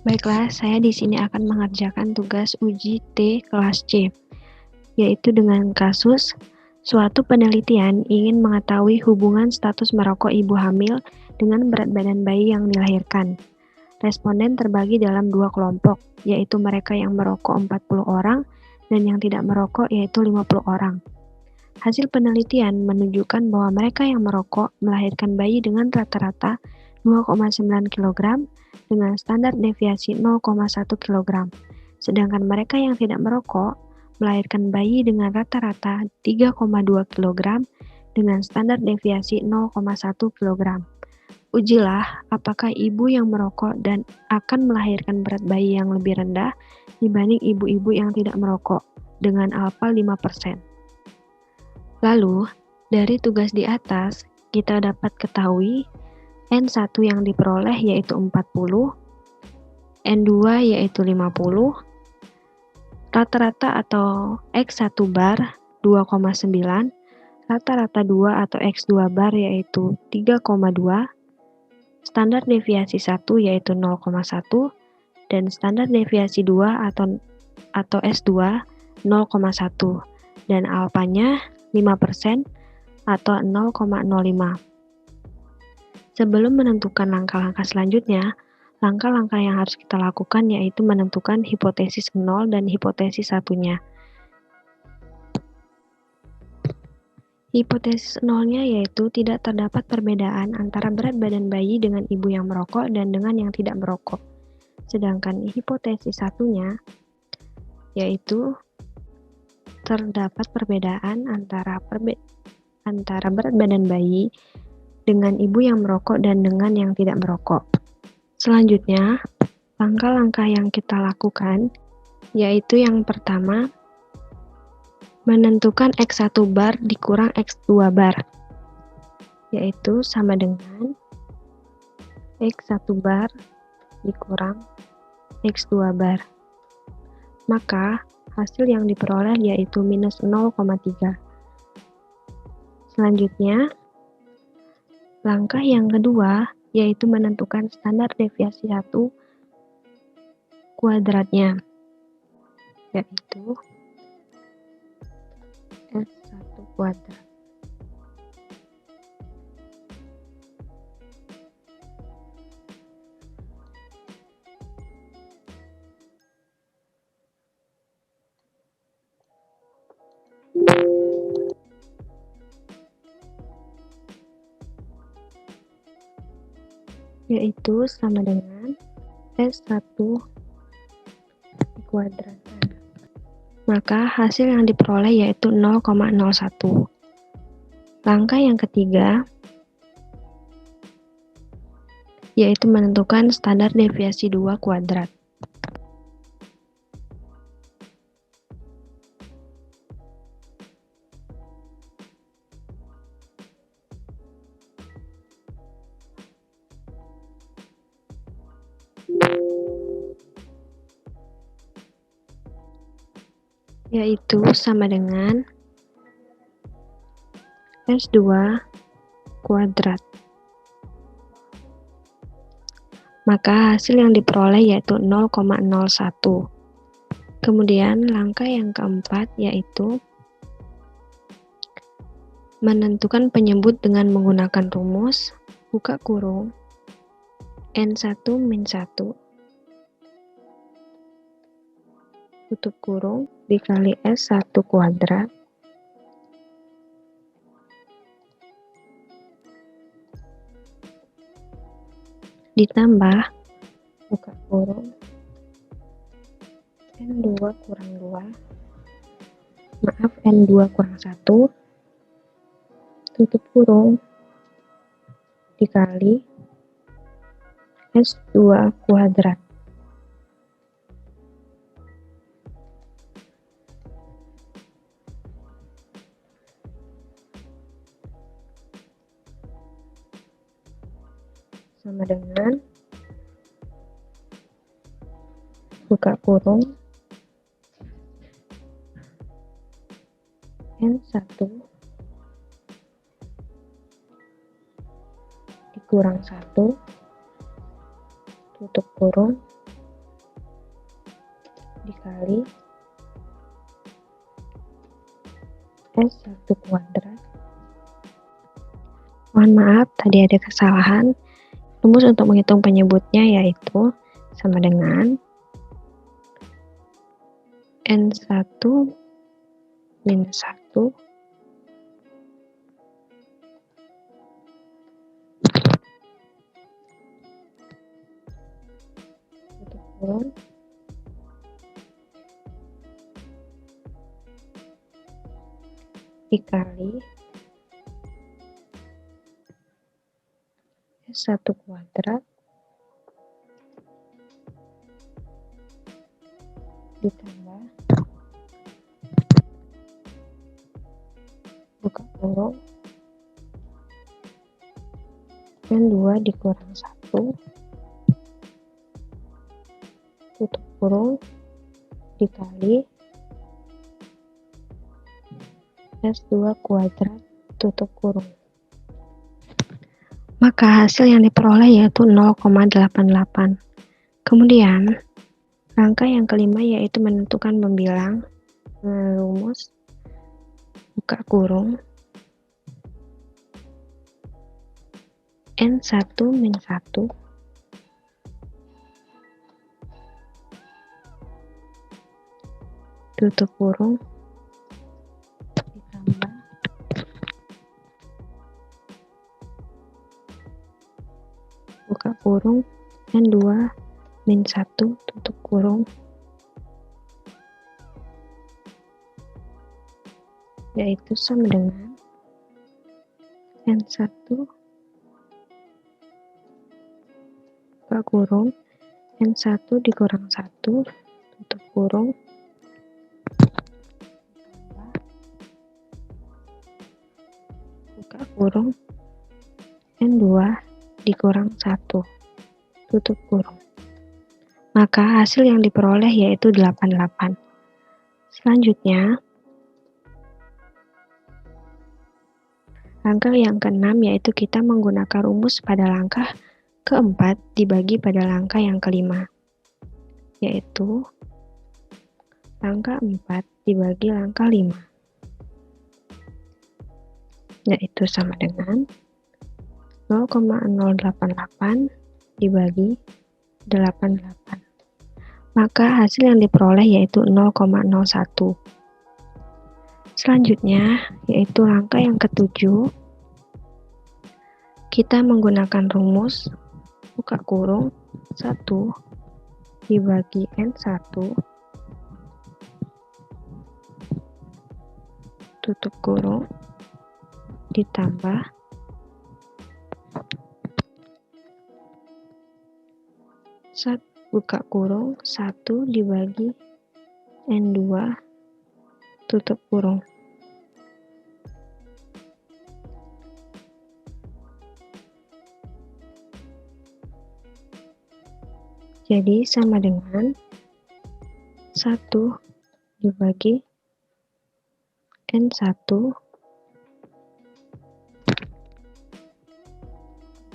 Baiklah, saya di sini akan mengerjakan tugas uji T kelas C, yaitu dengan kasus suatu penelitian ingin mengetahui hubungan status merokok ibu hamil dengan berat badan bayi yang dilahirkan. Responden terbagi dalam dua kelompok, yaitu mereka yang merokok 40 orang dan yang tidak merokok yaitu 50 orang. Hasil penelitian menunjukkan bahwa mereka yang merokok melahirkan bayi dengan rata-rata 2,9 kg dengan standar deviasi 0,1 kg. Sedangkan mereka yang tidak merokok melahirkan bayi dengan rata-rata 3,2 kg dengan standar deviasi 0,1 kg. Ujilah apakah ibu yang merokok dan akan melahirkan berat bayi yang lebih rendah dibanding ibu-ibu yang tidak merokok dengan alfa 5%. Lalu, dari tugas di atas, kita dapat ketahui N1 yang diperoleh yaitu 40, N2 yaitu 50, rata-rata atau X1 bar 2,9, rata-rata 2 atau X2 bar yaitu 3,2, standar deviasi 1 yaitu 0,1, dan standar deviasi 2 atau S2 0,1, dan alfanya 5% atau 0,05. Sebelum menentukan langkah-langkah selanjutnya, langkah-langkah yang harus kita lakukan yaitu menentukan hipotesis 0 dan hipotesis 1-nya. Hipotesis 0-nya yaitu tidak terdapat perbedaan antara berat badan bayi dengan ibu yang merokok dan dengan yang tidak merokok. Sedangkan hipotesis 1-nya yaitu terdapat perbedaan antara berat badan bayi dengan ibu yang merokok dan dengan yang tidak merokok. Selanjutnya, langkah-langkah yang kita lakukan yaitu yang pertama, menentukan X1 bar dikurang X2 bar, yaitu sama dengan X1 bar dikurang X2 bar. Maka, hasil yang diperoleh yaitu minus 0,3. Selanjutnya, langkah yang kedua yaitu menentukan standar deviasi 1 kuadratnya, yaitu S1 kuadrat. Yaitu sama dengan S1 kuadrat. Maka hasil yang diperoleh yaitu 0,01. Langkah yang ketiga yaitu menentukan standar deviasi 2 kuadrat. Yaitu sama dengan S2 kuadrat. Maka hasil yang diperoleh yaitu 0,01. Kemudian langkah yang keempat yaitu menentukan penyebut dengan menggunakan rumus buka kurung N1 min 1 tutup kurung dikali S1 kuadrat ditambah buka kurung N2 kurang 1 tutup kurung dikali S2 kuadrat. Sama dengan buka kurung N1 dikurang 1 tutup kurung dikali S1 kuadrat. Mohon maaf, tadi ada kesalahan. Rumus untuk menghitung penyebutnya yaitu sama dengan N1 minus 1 tutup kurung dikali S1 kuadrat ditambah buka kurung N2 dikurang 1 tutup kurung dikali S2 kuadrat tutup kurung. Maka hasil yang diperoleh yaitu 0,88. Kemudian, langkah yang kelima yaitu menentukan pembilang. Rumus buka kurung N1 min 1 tutup kurung ditambah buka kurung N2 min 1 tutup kurung yaitu sama dengan N1 buka kurung N1 dikurang 1 tutup kurung buka kurung N2 dikurang 1 tutup kurung. Maka hasil yang diperoleh yaitu 88. Selanjutnya, langkah yang keenam yaitu kita menggunakan rumus pada langkah keempat dibagi pada langkah yang kelima, yaitu langkah 4 dibagi langkah 5, yaitu sama dengan 0,088 dibagi 88. Maka hasil yang diperoleh yaitu 0,01. Selanjutnya, yaitu langkah yang ketujuh, kita menggunakan rumus buka kurung 1 dibagi N1 tutup kurung ditambah buka kurung 1 dibagi N2 tutup kurung. Jadi sama dengan 1 dibagi N1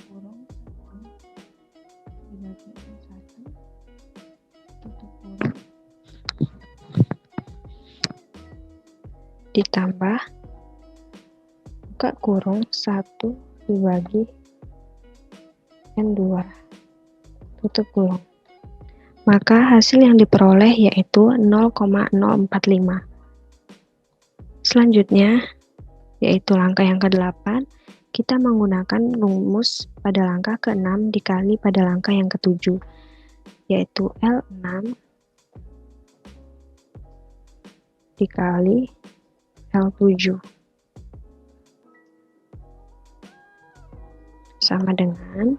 kurung 1 dibagi N1 tutup kurung ditambah buka kurung 1 dibagi N2 tutup kurung. Maka hasil yang diperoleh yaitu 0,045. Selanjutnya, yaitu langkah yang ke-8, kita menggunakan rumus pada langkah ke-6 dikali pada langkah yang ke-7, yaitu L6 dikali L7 sama dengan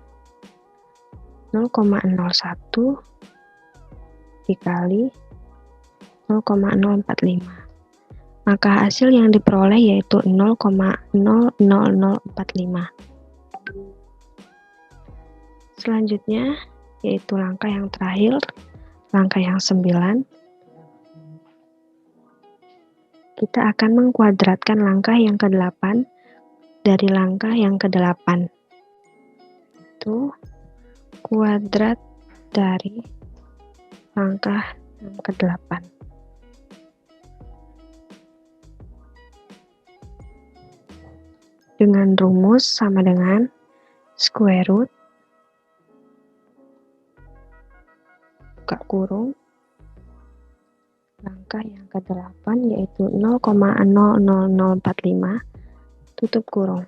0,01 dikali 0,045. Maka hasil yang diperoleh yaitu 0,00045. Selanjutnya, yaitu langkah yang terakhir, langkah yang 9. Kita akan mengkuadratkan langkah yang ke-8 dari langkah yang ke-8. Itu kuadrat dari langkah yang ke-8. Dengan rumus sama dengan square root, buka kurung, langkah yang ke-8 yaitu 0,00045, tutup kurung.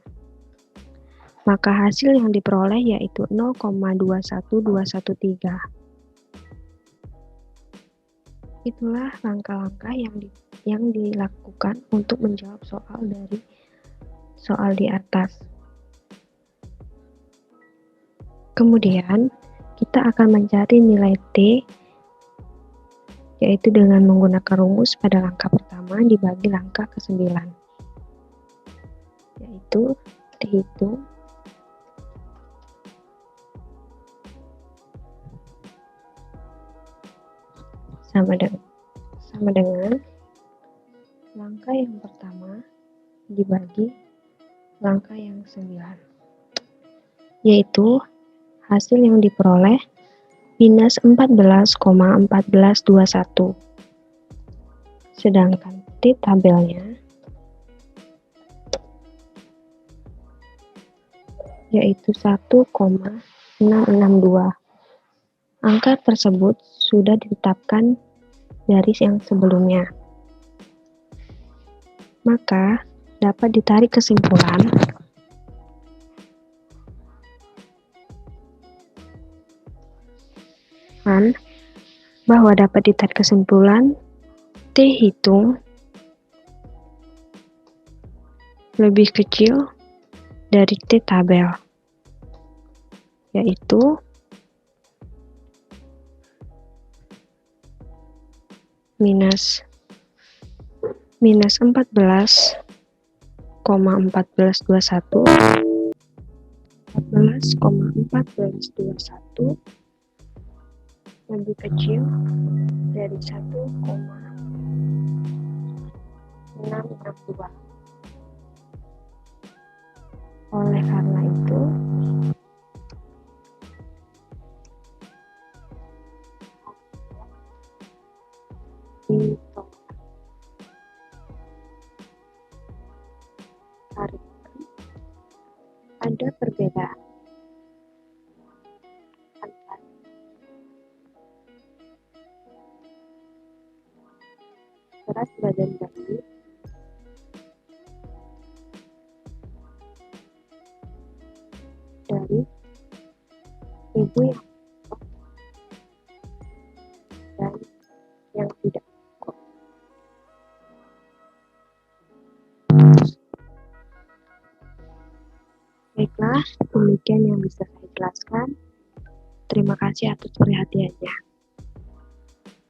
Maka hasil yang diperoleh yaitu 0,21213. Itulah langkah-langkah yang dilakukan untuk menjawab soal di atas. Kemudian, kita akan mencari nilai T, yaitu dengan menggunakan rumus pada langkah pertama dibagi langkah ke-9, yaitu dihitung sama dengan langkah yang pertama dibagi langkah yang 9, yaitu hasil yang diperoleh minus 14,1421. Sedangkan T tabelnya yaitu 1,662. Angka tersebut sudah ditetapkan dari yang sebelumnya. Maka dapat ditarik kesimpulan bahwa T hitung lebih kecil dari T tabel, yaitu minus 14,1421 lebih kecil dari 1,662. Oleh karena itu, ada perbedaan antara berat badan bayi dari ibu yang kuat dan yang tidak kuat. Baiklah, demikian yang bisa saya jelaskan. Terima kasih atas perhatiannya.